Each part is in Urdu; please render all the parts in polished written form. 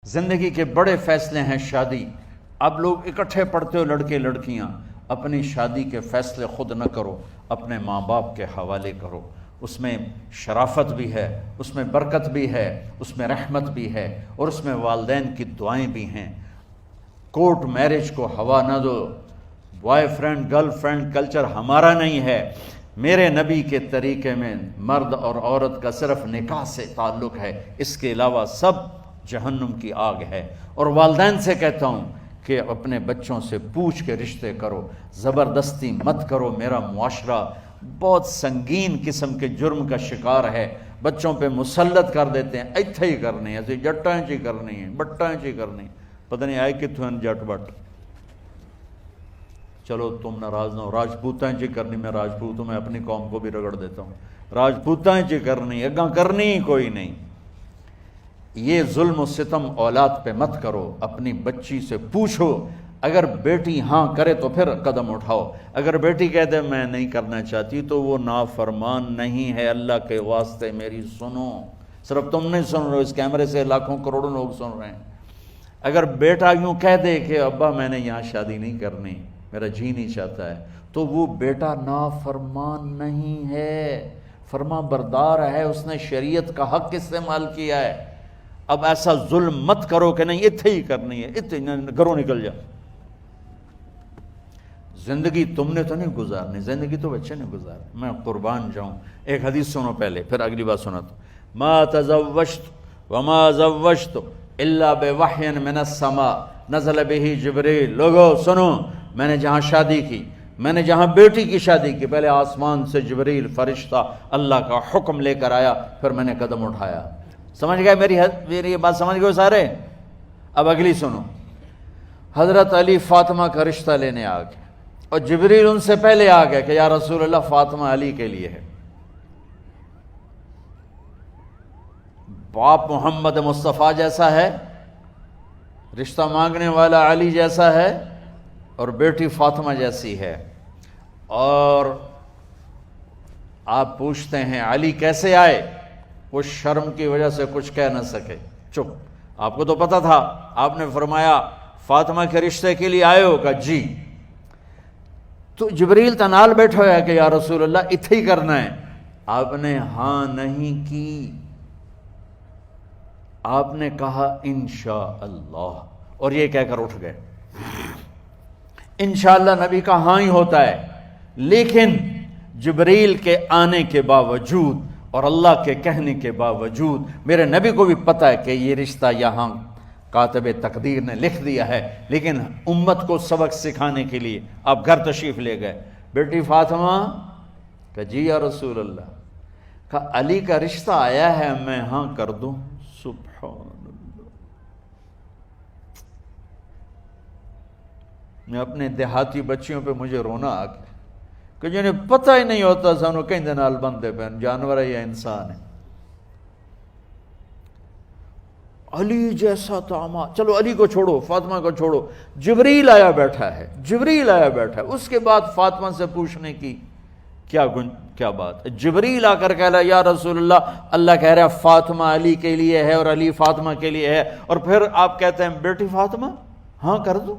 زندگی کے بڑے فیصلے ہیں شادی. اب لوگ اکٹھے پڑھتے ہو لڑکے لڑکیاں. اپنی شادی کے فیصلے خود نہ کرو، اپنے ماں باپ کے حوالے کرو. اس میں شرافت بھی ہے، اس میں برکت بھی ہے، اس میں رحمت بھی ہے، اور اس میں والدین کی دعائیں بھی ہیں. کورٹ میرج کو ہوا نہ دو. Boyfriend girlfriend culture ہمارا نہیں ہے. میرے نبی کے طریقے میں مرد اور عورت کا صرف نکاح سے تعلق ہے، اس کے علاوہ سب جہنم کی آگ ہے. اور والدین سے کہتا ہوں کہ اپنے بچوں سے پوچھ کے رشتے کرو، زبردستی مت کرو. میرا معاشرہ بہت سنگین قسم کے جرم کا شکار ہے. بچوں پہ مسلط کر دیتے ہیں، ایتھے ہی کرنی ہے، ایسے جٹاں چی کرنی ہے، بٹاں چی کرنی. پتہ نہیں آئے کتوں ہیں جٹ بٹ. چلو تم ناراض نہ ہو، راجپوتاں چی کرنی. میں راجپوت ہوں، میں اپنی قوم کو بھی رگڑ دیتا ہوں. راجپوتاں چی کرنی، اگاں کرنی ہی کوئی نہیں. یہ ظلم و ستم اولاد پہ مت کرو. اپنی بچی سے پوچھو، اگر بیٹی ہاں کرے تو پھر قدم اٹھاؤ. اگر بیٹی کہتے میں نہیں کرنا چاہتی تو وہ نافرمان نہیں ہے. اللہ کے واسطے میری سنو. صرف تم نہیں سن رہے، اس کیمرے سے لاکھوں کروڑوں لوگ سن رہے ہیں. اگر بیٹا یوں کہہ دے کہ ابا میں نے یہاں شادی نہیں کرنی، میرا جی نہیں چاہتا ہے، تو وہ بیٹا نافرمان نہیں ہے، فرما بردار ہے. اس نے شریعت کا حق استعمال کیا ہے. اب ایسا ظلم مت کرو کہ نہیں اتھے ہی کرنی ہے، اتھے گھروں نکل جا. زندگی تم نے تو نہیں گزارنی، زندگی تو بچے نے گزارنی. میں قربان جاؤں. ایک حدیث سنو پہلے، پھر اگلی بات سناتا. ما تزوجت وما زوجت الا بوحی من السماء نزل به جبریل. لوگو سنو، میں نے جہاں شادی کی، میں نے جہاں بیٹی کی شادی کی، پہلے آسمان سے جبریل فرشتہ اللہ کا حکم لے کر آیا، پھر میں نے قدم اٹھایا. سمجھ گئے میری یہ بات؟ سمجھ گئے سارے؟ اب اگلی سنو. حضرت علی فاطمہ کا رشتہ لینے آ گئے، اور جبریل ان سے پہلے آ گئے کہ یا رسول اللہ فاطمہ علی کے لیے ہے. باپ محمد مصطفیٰ جیسا ہے، رشتہ مانگنے والا علی جیسا ہے، اور بیٹی فاطمہ جیسی ہے. اور آپ پوچھتے ہیں علی کیسے آئے؟ وہ شرم کی وجہ سے کچھ کہہ نہ سکے، چپ. آپ کو تو پتہ تھا. آپ نے فرمایا فاطمہ کے رشتے کے لیے آئے ہو؟ کہا جی. تو جبریل تنال بیٹھا ہوا ہے کہ یا رسول اللہ اتھے ہی کرنا ہے. آپ نے ہاں نہیں کی، آپ نے کہا انشاءاللہ، اور یہ کہہ کر اٹھ گئے. انشاءاللہ نبی کا ہاں ہی ہوتا ہے. لیکن جبریل کے آنے کے باوجود اور اللہ کے کہنے کے باوجود میرے نبی کو بھی پتہ ہے کہ یہ رشتہ یہاں کاتب تقدیر نے لکھ دیا ہے. لیکن امت کو سبق سکھانے کے لیے آپ گھر تشریف لے گئے. بیٹی فاطمہ کہ جی یا رسول اللہ. کہا علی کا رشتہ آیا ہے، میں ہاں کر دوں؟ سبحان اللہ. میں اپنے دیہاتی بچیوں پہ مجھے رونا آ گیا کہ جنہیں پتہ ہی نہیں ہوتا سانو کہیں دے نال بندے پہ جانور ہے یا انسان ہے. علی جیسا داماد. چلو علی کو چھوڑو، فاطمہ کو چھوڑو، جبریل آیا بیٹھا ہے، جبریل آیا بیٹھا ہے. اس کے بعد فاطمہ سے پوچھنے کی کیا بات ہے؟ جبریل آ کر کہہ رہا یا رسول اللہ، اللہ کہہ رہا ہے فاطمہ علی کے لیے ہے اور علی فاطمہ کے لیے ہے، اور پھر آپ کہتے ہیں بیٹی فاطمہ ہاں کر دو.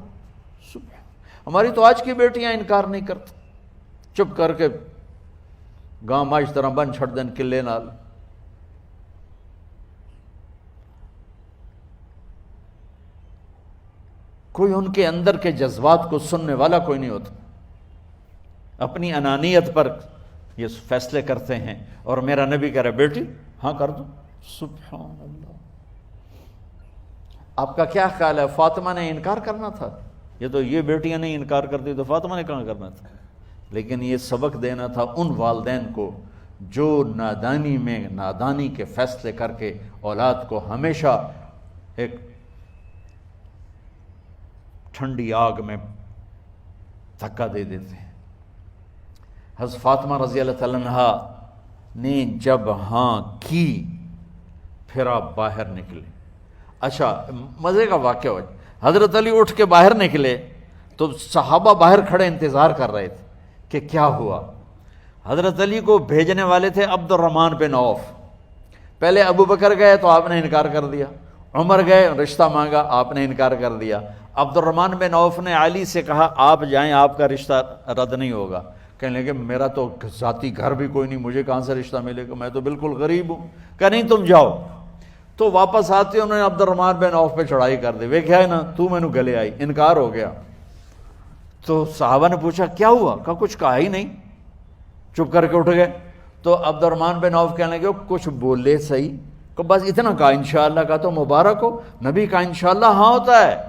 ہماری تو آج کی بیٹیاں انکار نہیں کرتی، چپ کر کے گاں ماج طرح بن چھڑ دین قلعے نال. کوئی ان کے اندر کے جذبات کو سننے والا کوئی نہیں ہوتا. اپنی انانیت پر یہ فیصلے کرتے ہیں. اور میرا نبی کہہ رہا ہے بیٹی ہاں کر دو. سبحان اللہ. آپ کا کیا خیال ہے؟ فاطمہ نے انکار کرنا تھا؟ یہ بیٹیاں نہیں انکار کرتی تو فاطمہ نے کہاں کرنا تھا؟ لیکن یہ سبق دینا تھا ان والدین کو جو نادانی میں نادانی کے فیصلے کر کے اولاد کو ہمیشہ ایک ٹھنڈی آگ میں دھکا دے دیتے ہیں. حضرت فاطمہ رضی اللہ تعالیٰ عنہا نے جب ہاں کی، پھر آپ باہر نکلے. اچھا مزے کا واقعہ ہو. حضرت علی اٹھ کے باہر نکلے تو صحابہ باہر کھڑے انتظار کر رہے تھے کہ کیا ہوا. حضرت علی کو بھیجنے والے تھے عبد الرحمن بن عوف. پہلے ابو بکر گئے تو آپ نے انکار کر دیا، عمر گئے، رشتہ مانگا، آپ نے انکار کر دیا۔ عبد الرحمن بن عوف نے علی سے کہا آپ جائیں، آپ کا رشتہ رد نہیں ہوگا۔ کہنے لگے میرا تو ذاتی گھر بھی کوئی نہیں، مجھے کہاں سے رشتہ ملے گا، میں تو بالکل غریب ہوں۔ کہ نہیں تم جاؤ۔ تو واپس آتے انہوں نے عبد الرحمن بن عوف پہ چڑھائی کر دی، ویکھیا ہے نا تو مینوں گلے آئی، انکار ہو گیا۔ تو صحابہ نے پوچھا کیا ہوا؟ کہا کچھ کہا ہی نہیں، چپ کر کے اٹھ گئے۔ تو عبد الرحمن بن عوف کہنے لگے کچھ بولے صحیح، کہ بس اتنا کہا انشاءاللہ، کہا تو مبارک ہو، نبی کا انشاءاللہ ہاں ہوتا ہے۔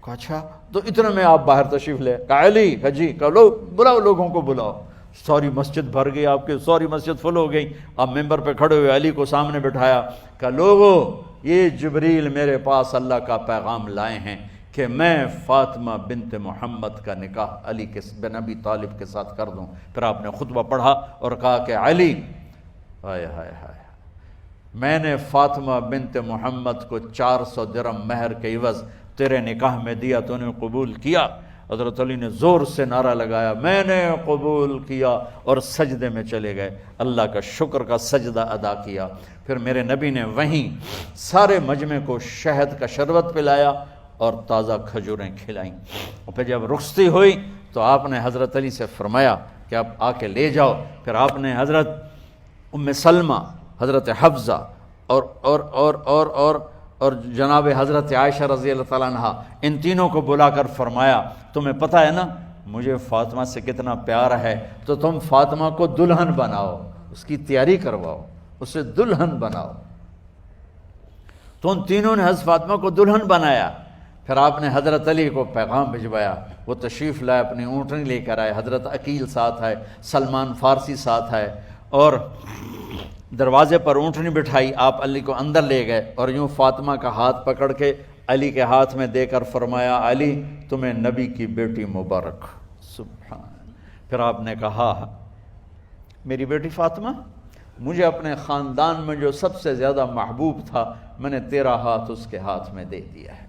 کہا اچھا، تو اتنے میں آپ باہر تشریف لے۔ کہا علی، کہا جی، کہا لو بلاؤ، لوگوں کو بلاؤ۔ ساری مسجد بھر گئی، آپ کے ساری مسجد فل ہو گئی۔ آپ ممبر پہ کھڑے ہوئے علی کو سامنے بٹھایا، کہا لوگو یہ جبریل میرے پاس اللہ کا پیغام لائے ہیں کہ میں فاطمہ بنت محمد کا نکاح علی بن ابی طالب کے ساتھ کر دوں۔ پھر آپ نے خطبہ پڑھا اور کہا کہ علی، ہائے ہائے ہائے، میں نے فاطمہ بنت محمد کو 400 درہم مہر کے عوض تیرے نکاح میں دیا، تو نے قبول کیا؟ حضرت علی نے زور سے نعرہ لگایا میں نے قبول کیا، اور سجدے میں چلے گئے، اللہ کا شکر کا سجدہ ادا کیا۔ پھر میرے نبی نے وہیں سارے مجمع کو شہد کا شربت پلایا اور تازہ کھجوریں کھلائیں۔ اور پھر جب رخصتی ہوئی تو آپ نے حضرت علی سے فرمایا کہ آپ آ کے لے جاؤ۔ پھر آپ نے حضرت ام سلمہ، حضرت حفصہ اور جناب حضرت عائشہ رضی اللہ تعالیٰ عنہ، ان تینوں کو بلا کر فرمایا تمہیں پتہ ہے نا مجھے فاطمہ سے کتنا پیار ہے، تو تم فاطمہ کو دلہن بناؤ، اس کی تیاری کرواؤ، اسے دلہن بناؤ۔ تو ان تینوں نے حضرت فاطمہ کو دلہن بنایا۔ پھر آپ نے حضرت علی کو پیغام بھجوایا، وہ تشریف لائے، اپنی اونٹنی لے کر آئے، حضرت عقیل ساتھ ہے، سلمان فارسی ساتھ ہے، اور دروازے پر اونٹنی بٹھائی، آپ علی کو اندر لے گئے اور یوں فاطمہ کا ہاتھ پکڑ کے علی کے ہاتھ میں دے کر فرمایا علی تمہیں نبی کی بیٹی مبارک۔ سبحان۔ پھر آپ نے کہا میری بیٹی فاطمہ، مجھے اپنے خاندان میں جو سب سے زیادہ محبوب تھا میں نے تیرا ہاتھ اس کے ہاتھ میں دے دیا ہے۔